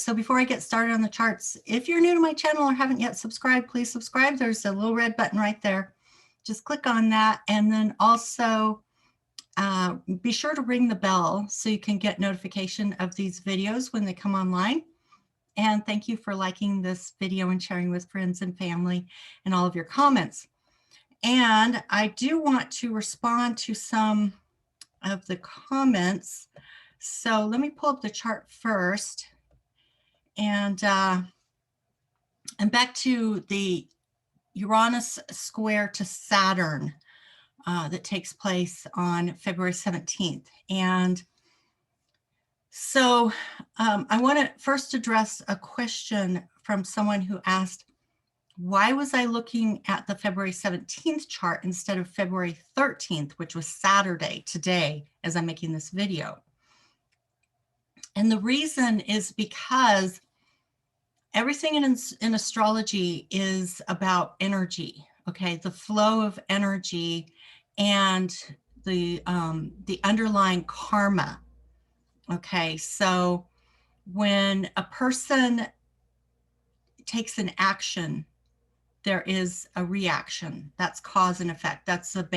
So before I get started on the charts, if you're new to my channel or haven't yet subscribed, please subscribe. There's a little red button right there. Just click on that, and then also be sure to ring the bell so you can get notification of these videos when they come online. And thank you for liking this video and sharing with friends and family and all of your comments. And I do want to respond to some of the comments. So let me pull up the chart first. And back to the Uranus square to Saturn that takes place on February 17th. And so I want to first address a question from someone who asked, why was I looking at the February 17th chart instead of February 13th, which was Saturday today, as I'm making this video? And the reason is because everything in astrology is about energy, okay? The flow of energy and the underlying karma, okay? So when a person takes an action, there is a reaction. That's cause and effect. That's the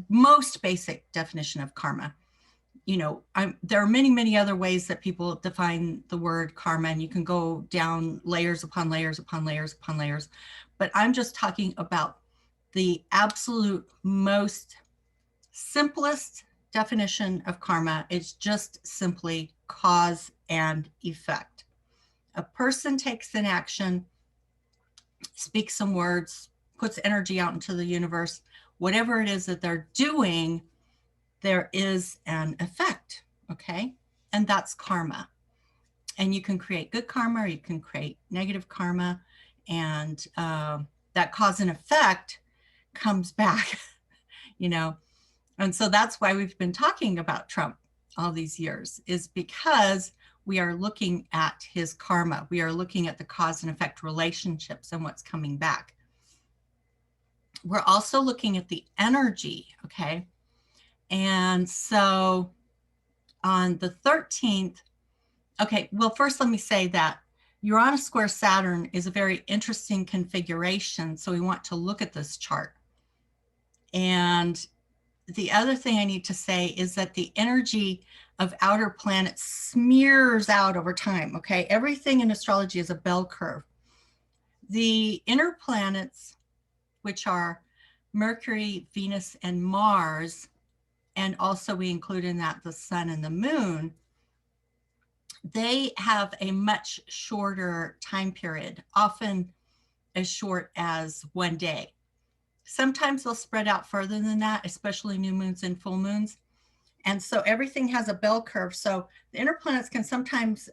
most basic definition of karma. You know, there are many, many other ways that people define the word karma, and you can go down layers upon layers upon layers upon layers. But I'm just talking about the absolute most simplest definition of karma. It's just simply cause and effect. A person takes an action, speaks some words, puts energy out into the universe, whatever it is that they're doing, there is an effect, okay? And that's karma. And you can create good karma or you can create negative karma, and that cause and effect comes back, you know? And so that's why we've been talking about Trump all these years, is because we are looking at his karma. We are looking at the cause and effect relationships and what's coming back. We're also looking at the energy, okay? And so on the 13th, okay, well, first let me say that Uranus square Saturn is a very interesting configuration. So we want to look at this chart. And the other thing I need to say is that the energy of outer planets smears out over time, okay? Everything in astrology is a bell curve. The inner planets, which are Mercury, Venus, and Mars, and also we include in that the sun and the moon, they have a much shorter time period, often as short as 1 day. Sometimes they'll spread out further than that, especially new moons and full moons. And so everything has a bell curve. So the inner planets can sometimes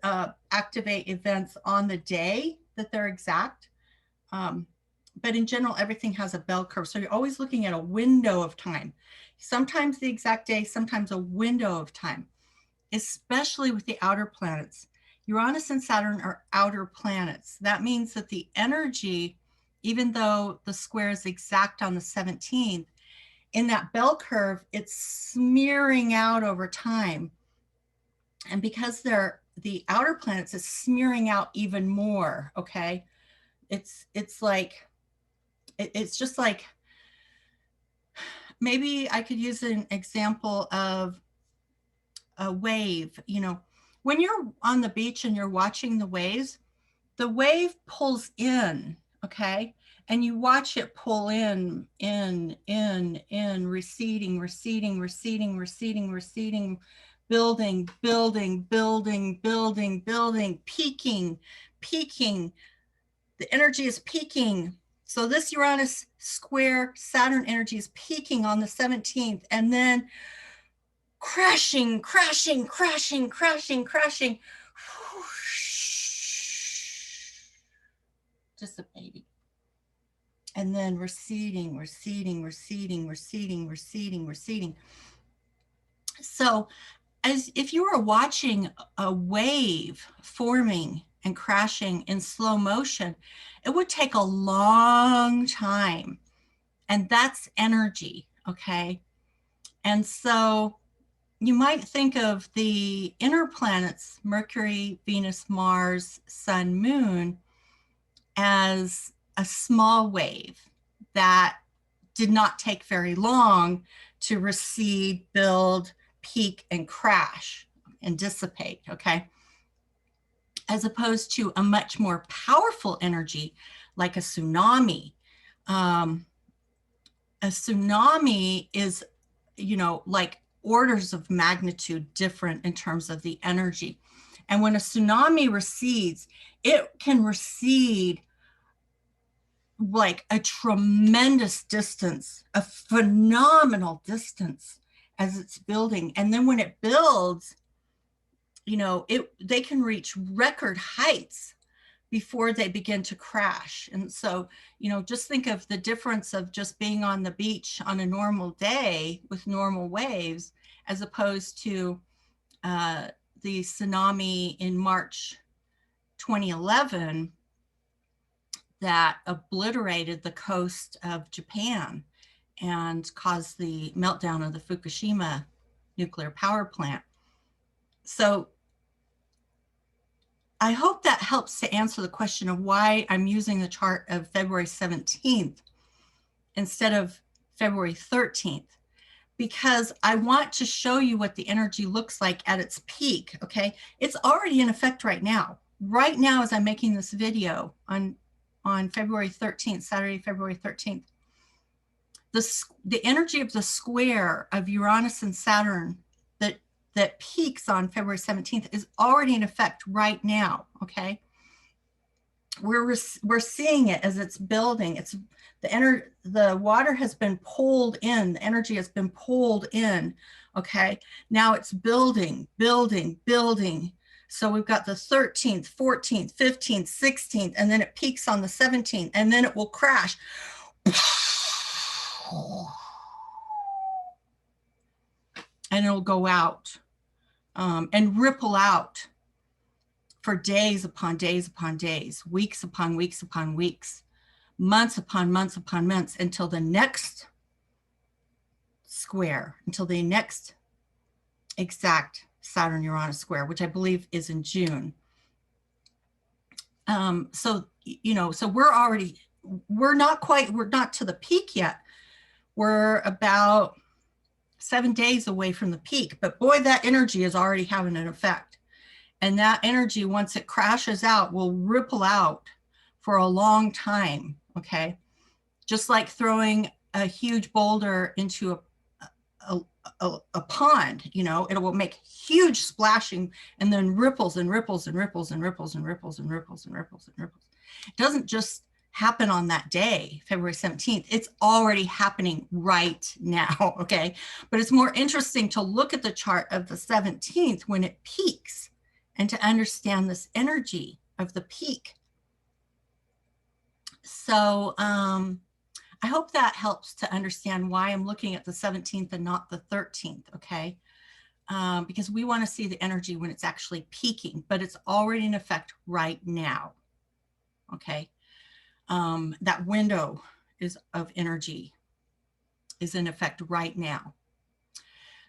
activate events on the day that they're exact. But in general, everything has a bell curve. So you're always looking at a window of time. Sometimes the exact day, sometimes a window of time, especially with the outer planets. Uranus and Saturn are outer planets. That means that the energy, even though the square is exact on the 17th, in that bell curve, it's smearing out over time. And because they're the outer planets, it's smearing out even more, okay? It's just like, maybe I could use an example of a wave. You know, when you're on the beach and you're watching the waves, the wave pulls in, okay? And you watch it pull in, receding, receding, receding, receding, receding, building, building, building, building, building, peaking, peaking. The energy is peaking. So this Uranus square Saturn energy is peaking on the 17th, and then crashing, crashing, crashing, crashing, crashing, dissipating. And then receding, receding, receding, receding, receding, receding. So as if you were watching a wave forming and crashing in slow motion, it would take a long time. And that's energy, okay? And so you might think of the inner planets, Mercury, Venus, Mars, Sun, Moon, as a small wave that did not take very long to recede, build, peak, and crash and dissipate, okay? As opposed to a much more powerful energy like a tsunami. A tsunami is, like orders of magnitude different in terms of the energy. And when a tsunami recedes, it can recede like a tremendous distance, a phenomenal distance as it's building. And then when it builds, they can reach record heights before they begin to crash. And so, just think of the difference of just being on the beach on a normal day with normal waves, as opposed to the tsunami in March 2011 that obliterated the coast of Japan and caused the meltdown of the Fukushima nuclear power plant. So I hope that helps to answer the question of why I'm using the chart of February 17th instead of February 13th, because I want to show you what the energy looks like at its peak, okay? It's already in effect right now. Right now, as I'm making this video on February 13th, Saturday, February 13th, the energy of the square of Uranus and Saturn that peaks on February 17th is already in effect right now, okay? We're seeing it as it's building. It's the water has been pulled in, the energy has been pulled in, okay? Now it's building, building, building. So we've got the 13th, 14th, 15th, 16th, and then it peaks on the 17th, and then it will crash. And it'll go out and ripple out for days upon days upon days, weeks upon weeks upon weeks, months upon months upon months, until the next square, until the next exact Saturn-Uranus square, which I believe is in June. So we're not to the peak yet. We're about 7 days away from the peak, but boy, that energy is already having an effect. And that energy, once it crashes out, will ripple out for a long time, okay? Just like throwing a huge boulder into a pond, it will make huge splashing and then ripples and ripples and ripples and ripples and ripples and ripples and ripples and ripples. It doesn't just happen on that day, February 17th. It's already happening right now, okay? But it's more interesting to look at the chart of the 17th when it peaks and to understand this energy of the peak. So I hope that helps to understand why I'm looking at the 17th and not the 13th, okay? Because we want to see the energy when it's actually peaking, but it's already in effect right now, okay? That window of energy is in effect right now.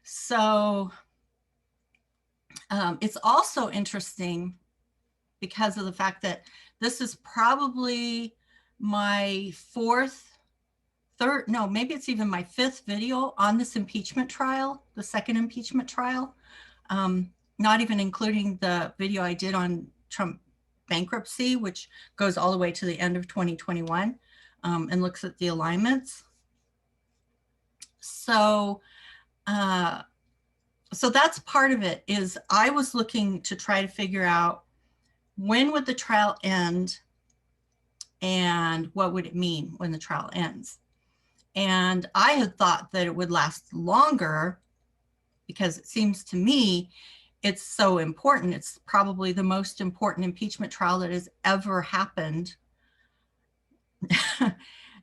So it's also interesting because of the fact that this is probably my maybe it's even my 5th video on this impeachment trial, the second impeachment trial, not even including the video I did on Trump bankruptcy, which goes all the way to the end of 2021 and looks at the alignments. So that's part of it. Is I was looking to try to figure out when would the trial end and what would it mean when the trial ends. And I had thought that it would last longer because it seems to me it's so important. It's probably the most important impeachment trial that has ever happened.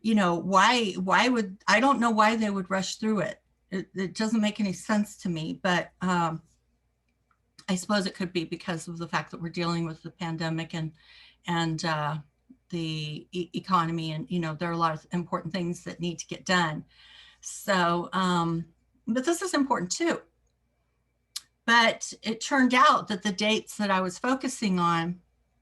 Why would, I don't know why they would rush through it. It doesn't make any sense to me, but I suppose it could be because of the fact that we're dealing with the pandemic and the economy, and there are a lot of important things that need to get done. So, but this is important too. But it turned out that the dates that I was focusing on,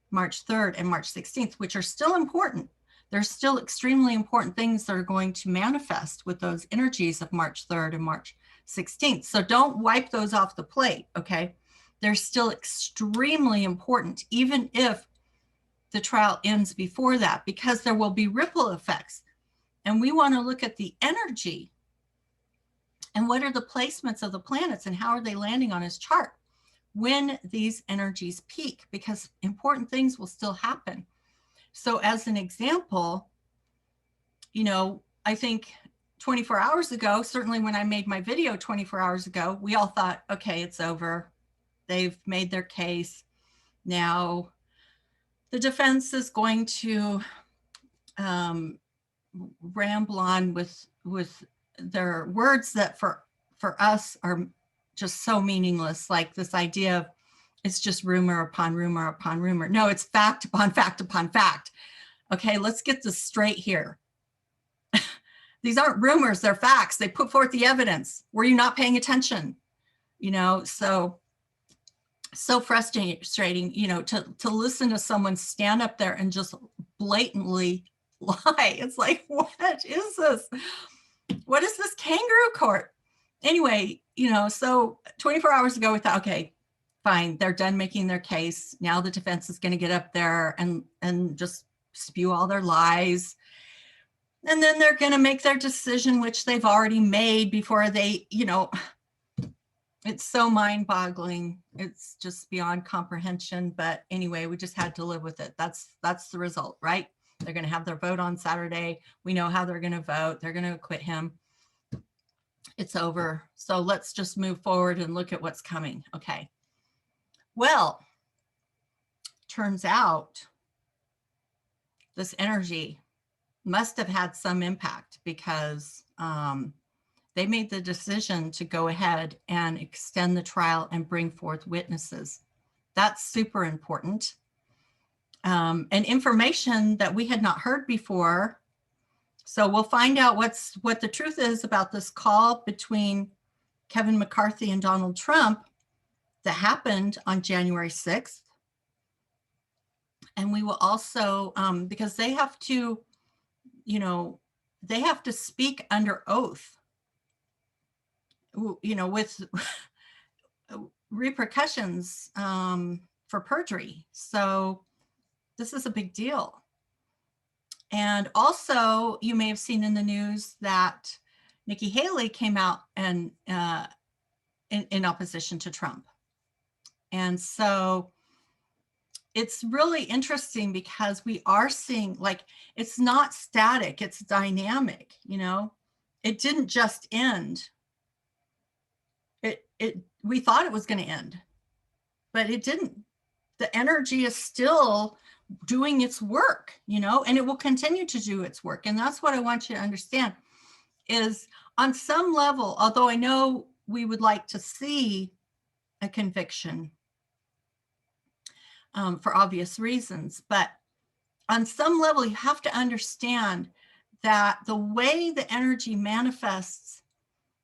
March 3rd and March 16th, which are still important, there's still extremely important things that are going to manifest with those energies of March 3rd and March 16th. So don't wipe those off the plate, okay? They're still extremely important, even if the trial ends before that, because there will be ripple effects. And we want to look at the energy and what are the placements of the planets and how are they landing on his chart when these energies peak, because important things will still happen. So as an example, you know, I think 24 hours ago, certainly when I made my video 24 hours ago, we all thought, okay, it's over. They've made their case. Now the defense is going to ramble on with their words that for us are just so meaningless, like this idea of it's just rumor upon rumor upon rumor. No, it's fact upon fact upon fact. Okay, let's get this straight here. These aren't rumors, they're facts. They put forth the evidence. Were you not paying attention? You know, so frustrating, you know, to listen to someone stand up there and just blatantly lie. It's like, what is this? What is this kangaroo court? Anyway, you know, so 24 hours ago we thought, okay, fine, they're done making their case. Now the defense is going to get up there and just spew all their lies. And then they're going to make their decision, which they've already made before they, you know, it's so mind-boggling. It's just beyond comprehension. But anyway, we just had to live with it. That's the result, right? They're going to have their vote on Saturday. We know how they're going to vote. They're going to acquit him. It's over. So let's just move forward and look at what's coming. Okay. Well, turns out this energy must have had some impact because they made the decision to go ahead and extend the trial and bring forth witnesses. That's super important. And information that we had not heard before. So we'll find out what the truth is about this call between Kevin McCarthy and Donald Trump that happened on January 6th. And we will also, because they have to, you know, they have to speak under oath, you know, with repercussions for perjury. So this is a big deal. And also, you may have seen in the news that Nikki Haley came out and in opposition to Trump. And so it's really interesting because we are seeing, like, it's not static, it's dynamic, you know. It didn't just end. We thought it was going to end, but it didn't. The energy is still doing its work, you know, and it will continue to do its work. And that's what I want you to understand is on some level, although I know we would like to see a conviction for obvious reasons, but on some level, you have to understand that the way the energy manifests,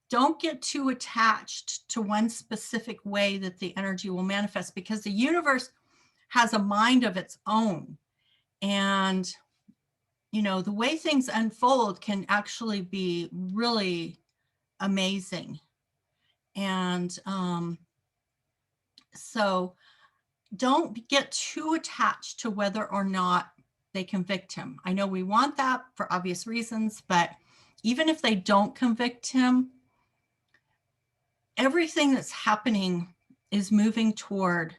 don't get too attached to one specific way that the energy will manifest, because the universe has a mind of its own. And, you know, the way things unfold can actually be really amazing. And so don't get too attached to whether or not they convict him. I know we want that for obvious reasons, but even if they don't convict him, everything that's happening is moving toward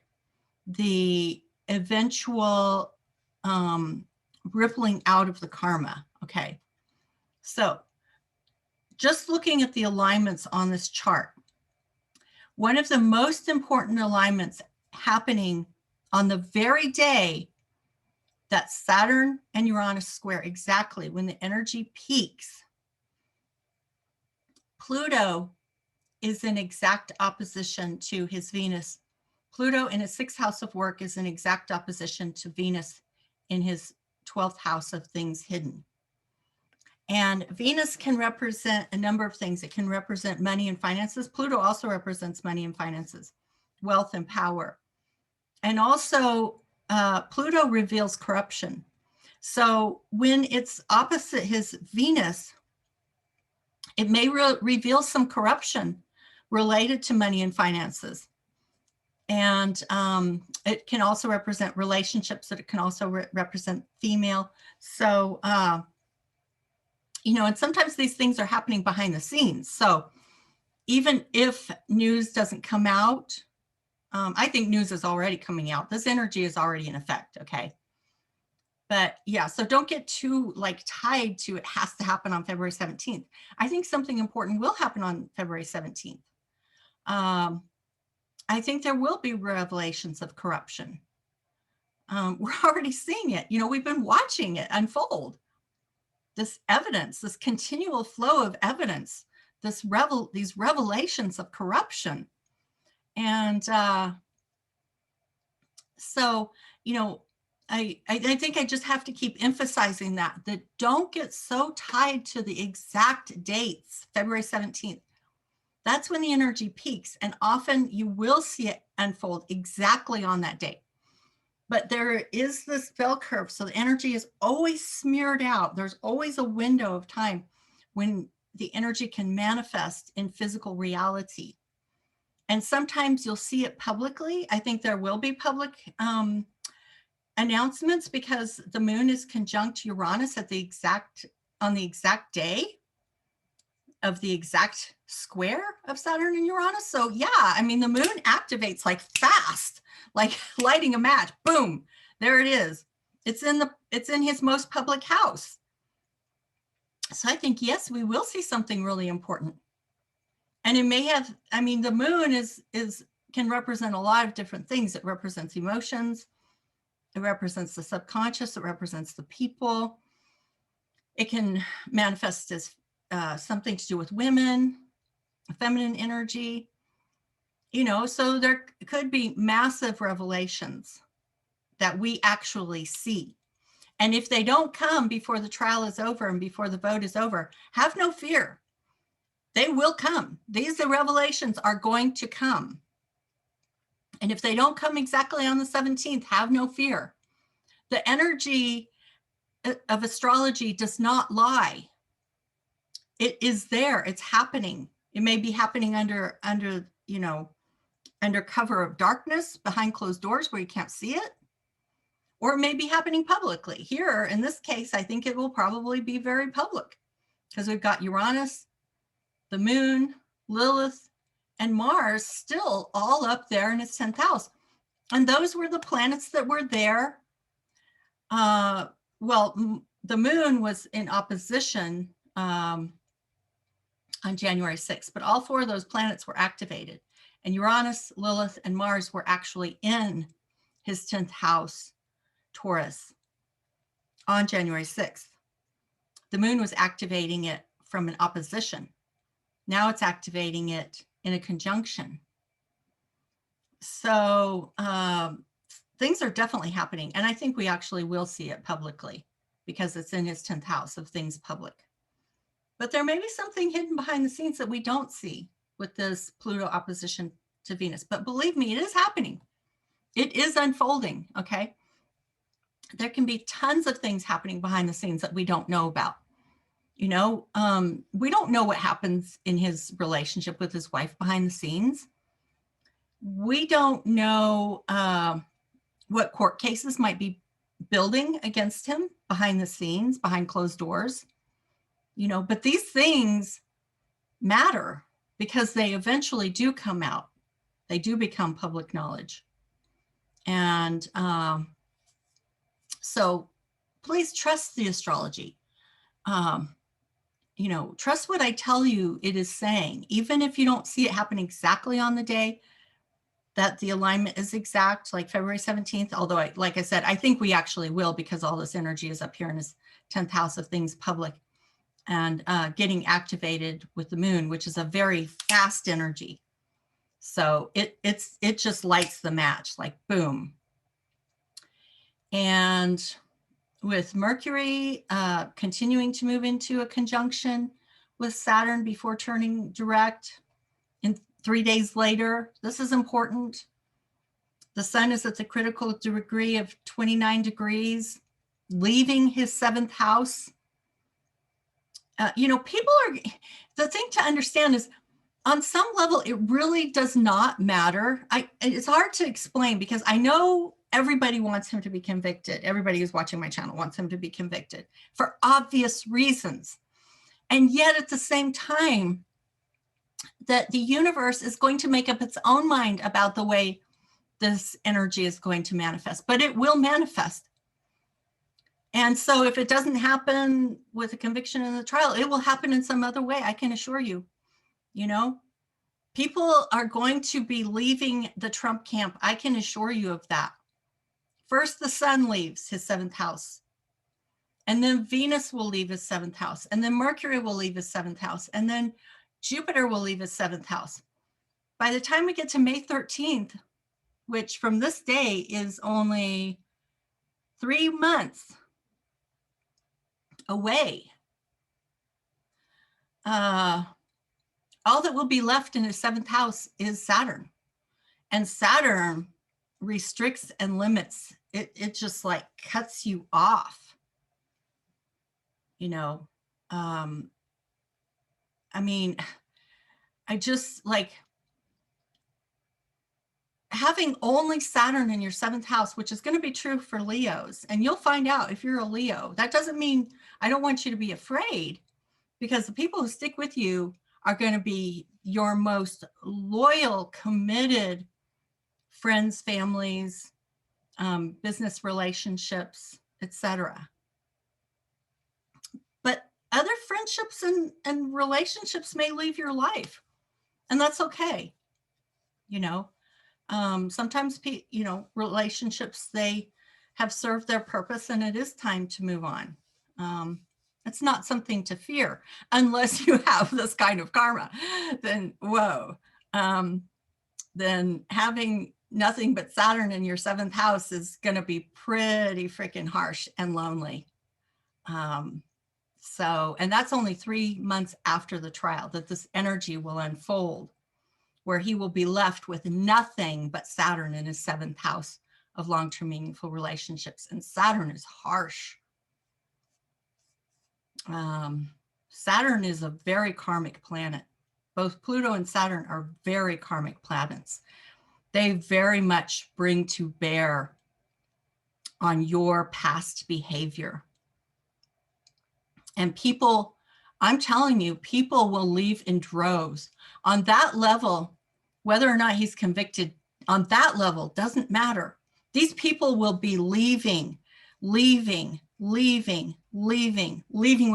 the eventual rippling out of the karma. Okay. So just looking at the alignments on this chart, one of the most important alignments happening on the very day that Saturn and Uranus square, exactly when the energy peaks, Pluto is in exact opposition to his Venus. Pluto in his 6th house of work is in exact opposition to Venus in his 12th house of things hidden. And Venus can represent a number of things. It can represent money and finances. Pluto also represents money and finances. wealth, and power. And also, Pluto reveals corruption. So when it's opposite his Venus, it may reveal some corruption related to money and finances. And it can also represent relationships, that it can also represent female. So, you know, and sometimes these things are happening behind the scenes. So even if news doesn't come out, I think news is already coming out. This energy is already in effect, okay? But yeah, so don't get too like tied to it has to happen on February 17th. I think something important will happen on February 17th. I think there will be revelations of corruption. We're already seeing it. You know, we've been watching it unfold. This evidence, this continual flow of evidence, these revelations of corruption. And so, you know, I think I just have to keep emphasizing that don't get so tied to the exact dates, February 17th. That's when the energy peaks, and often you will see it unfold exactly on that date. But there is this bell curve, so the energy is always smeared out. There's always a window of time when the energy can manifest in physical reality. And sometimes you'll see it publicly. I think there will be public announcements because the moon is conjunct Uranus on the exact day of the exact square of Saturn and Uranus. So yeah, I mean, the moon activates like fast, like lighting a match. Boom, there it is. It's in his most public house. So I think, yes, we will see something really important. And it may have, I mean, the moon can represent a lot of different things. It represents emotions. It represents the subconscious. It represents the people. It can manifest as something to do with women, feminine energy, you know, so there could be massive revelations that we actually see. And if they don't come before the trial is over and before the vote is over, have no fear. They will come. These revelations are going to come. And if they don't come exactly on the 17th, have no fear. The energy of astrology does not lie. It is there. It's happening. It may be happening under cover of darkness, behind closed doors where you can't see it, or it may be happening publicly. Here, in this case, I think it will probably be very public because we've got Uranus, the moon, Lilith, and Mars still all up there in its 10th house. And those were the planets that were there. Well, the moon was in opposition on January 6th, but all four of those planets were activated. And Uranus, Lilith, and Mars were actually in his 10th house, Taurus, on January 6th. The moon was activating it from an opposition. Now it's activating it in a conjunction. So things are definitely happening. And I think we actually will see it publicly because it's in his 10th house of things public. But there may be something hidden behind the scenes that we don't see with this Pluto opposition to Venus. But believe me, it is happening. It is unfolding, okay? There can be tons of things happening behind the scenes that we don't know about. You know, we don't know what happens in his relationship with his wife behind the scenes. We don't know what court cases might be building against him behind the scenes, behind closed doors. You know, but these things matter because they eventually do come out. They do become public knowledge. And so please trust the astrology. You know, trust what I tell you it is saying, even if you don't see it happen exactly on the day that the alignment is exact, like February 17th, although like I said, I think we actually will because all this energy is up here in his 10th house of things public and getting activated with the moon, which is a very fast energy. So it just lights the match, like boom. And with Mercury continuing to move into a conjunction with Saturn before turning direct in 3 days later, this is important. The sun is at the critical degree of 29 degrees, leaving his 7th house. People are, the thing to understand is, on some level, it really does not matter. It's hard to explain because I know everybody wants him to be convicted. Everybody who's watching my channel wants him to be convicted for obvious reasons. And yet at the same time, that the universe is going to make up its own mind about the way this energy is going to manifest, but it will manifest. And so if it doesn't happen with a conviction in the trial, it will happen in some other way, I can assure you. People are going to be leaving the Trump camp. I can assure you of that. First, the sun leaves his 7th house. And then Venus will leave his 7th house. And then Mercury will leave his 7th house. And then Jupiter will leave his 7th house. By the time we get to May 13th, which from this day is only 3 months away, all that will be left in his 7th house is Saturn. And Saturn restricts and limits. It just like cuts you off. I just like having only Saturn in your 7th house, which is going to be true for Leos. And you'll find out if you're a Leo. That doesn't mean I don't want you to be afraid, because the people who stick with you are going to be your most loyal, committed friends, families, business relationships, etc. But other friendships and relationships may leave your life, and that's okay. Sometimes, relationships, they have served their purpose and it is time to move on. It's not something to fear unless you have this kind of karma. Then, whoa. Then having nothing but Saturn in your 7th house is going to be pretty freaking harsh and lonely. And that's only 3 months after the trial that this energy will unfold, where he will be left with nothing but Saturn in his 7th house of long-term meaningful relationships. And Saturn is harsh. Saturn is a very karmic planet. Both Pluto and Saturn are very karmic planets. They very much bring to bear on your past behavior. And people, I'm telling you, people will leave in droves. On that level, whether or not he's convicted, on that level, doesn't matter. These people will be leaving with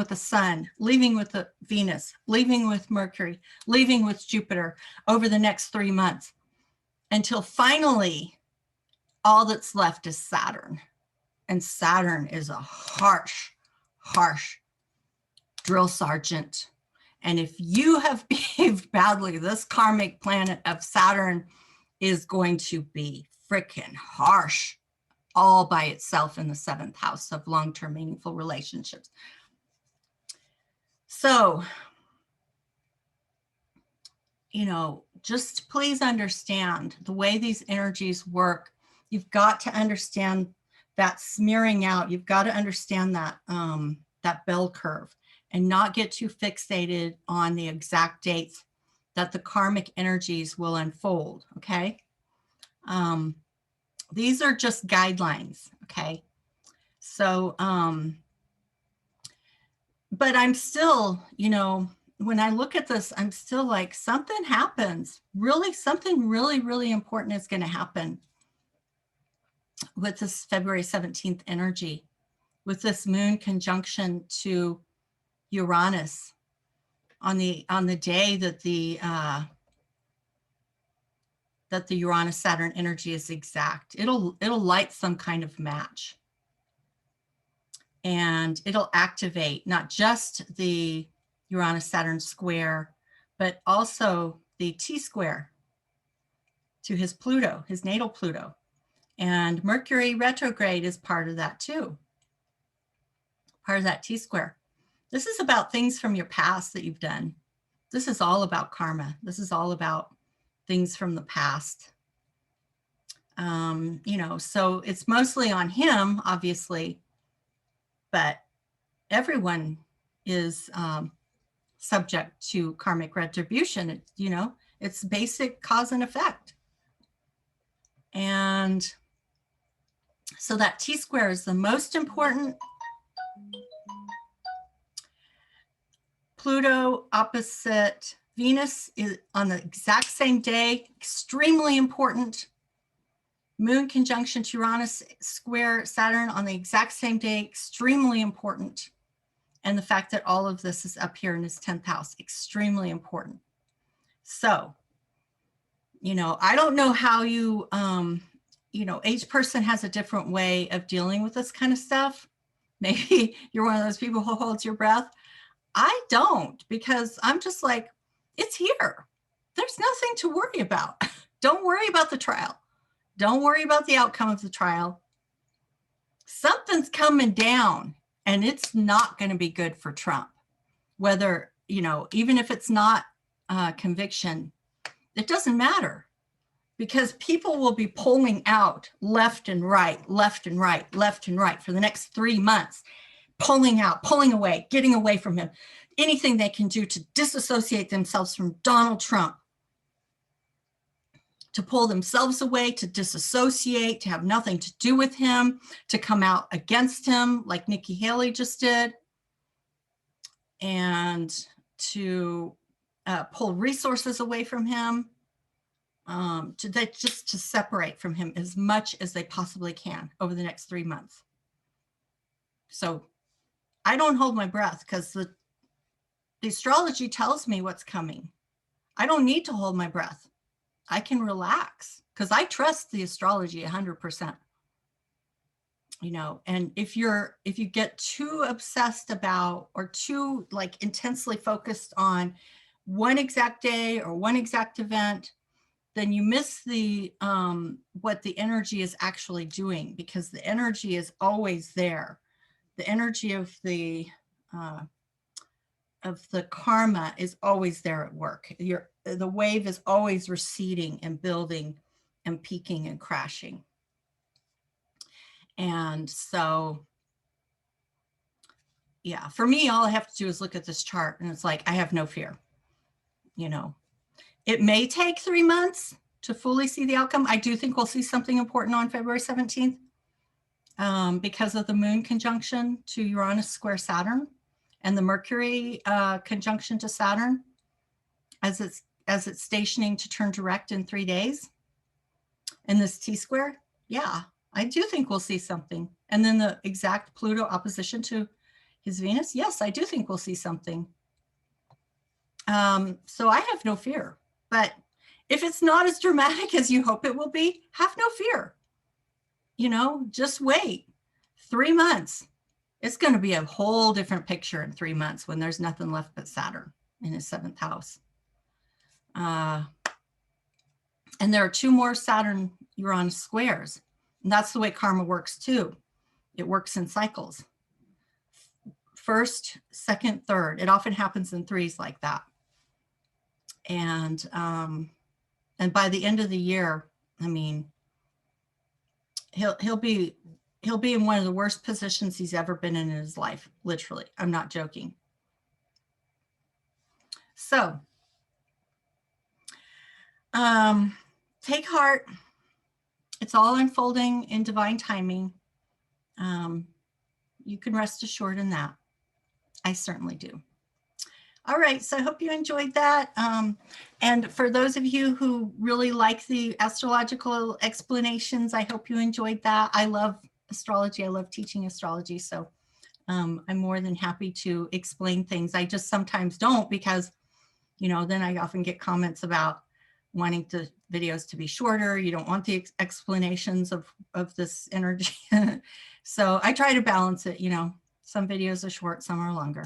the sun, leaving with the Venus, leaving with Mercury, leaving with Jupiter over the next 3 months, until finally all that's left is Saturn. And Saturn is a harsh drill sergeant. And if you have behaved badly, this karmic planet of Saturn is going to be freaking harsh all by itself in the 7th house of long-term meaningful relationships. So, just please understand the way these energies work. You've got to understand that smearing out. You've got to understand that, that bell curve, and not get too fixated on the exact dates that the karmic energies will unfold, okay? These are just guidelines, okay? So, but I'm still, when I look at this, I'm still like, something happens. Really, something really, really important is going to happen with this February 17th energy, with this moon conjunction to Uranus on the day that the Uranus Saturn energy is exact. It'll light some kind of match, and it'll activate not just the Uranus Saturn square, but also the T-square to his Pluto, his natal Pluto. And Mercury retrograde is part of that too, part of that T-square. This is about things from your past that you've done. This is all about karma. This is all about things from the past. You know, so it's mostly on him, obviously, but everyone is subject to karmic retribution. It, you know, it's basic cause and effect. And so that T-square is the most important. Pluto opposite Venus is on the exact same day, extremely important. Moon conjunction to Uranus square Saturn on the exact same day, extremely important. And the fact that all of this is up here in his 10th house, extremely important. So, you know, I don't know how you, you know, each person has a different way of dealing with this kind of stuff. Maybe you're one of those people who holds your breath. I don't, because I'm just like, it's here. There's nothing to worry about. Don't worry about the trial. Don't worry about the outcome of the trial. Something's coming down, and it's not going to be good for Trump. Whether, you know, even if it's not conviction, it doesn't matter, because people will be pulling out left and right, left and right, left and right for the next 3 months. Pulling out, pulling away, getting away from him, anything they can do to disassociate themselves from Donald Trump, to pull themselves away, to disassociate, to have nothing to do with him, to come out against him like Nikki Haley just did, and to pull resources away from him, just to separate from him as much as they possibly can over the next 3 months. So I don't hold my breath, because the astrology tells me what's coming. I don't need to hold my breath. I can relax, because I trust the astrology 100%. You know, and if you get too obsessed about, or too like intensely focused on one exact day or one exact event, then you miss the what the energy is actually doing, because the energy is always there. The energy of the karma is always there at work. The wave is always receding and building and peaking and crashing. And so, yeah, for me, all I have to do is look at this chart, and it's like, I have no fear. You know, it may take 3 months to fully see the outcome. I do think we'll see something important on February 17th because of the moon conjunction to Uranus square Saturn, and the Mercury conjunction to Saturn as it's stationing to turn direct in 3 days. And this T-square, yeah, I do think we'll see something. And then the exact Pluto opposition to his Venus, yes, I do think we'll see something. So I have no fear. But if it's not as dramatic as you hope it will be, have no fear. You know, just wait 3 months. It's going to be a whole different picture in 3 months when there's nothing left but Saturn in his 7th house. And there are 2 more Saturn-Uranus squares. And that's the way karma works too. It works in cycles. 1st, 2nd, 3rd. It often happens in 3s like that. And by the end of the year, I mean, he'll be in one of the worst positions he's ever been in his life. Literally, I'm not joking. So, take heart. It's all unfolding in divine timing. You can rest assured in that. I certainly do. All right, so I hope you enjoyed that. And for those of you who really like the astrological explanations, I hope you enjoyed that. I love astrology. I love teaching astrology. So I'm more than happy to explain things. I just sometimes don't, because, you know, then I often get comments about wanting the videos to be shorter. You don't want the explanations of this energy. So I try to balance it. You know, some videos are short, some are longer.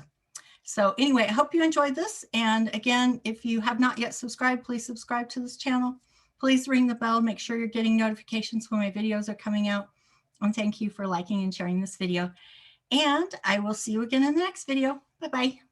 So anyway, I hope you enjoyed this. And again, if you have not yet subscribed, please subscribe to this channel. Please ring the bell. Make sure you're getting notifications when my videos are coming out. And thank you for liking and sharing this video. And I will see you again in the next video. Bye-bye.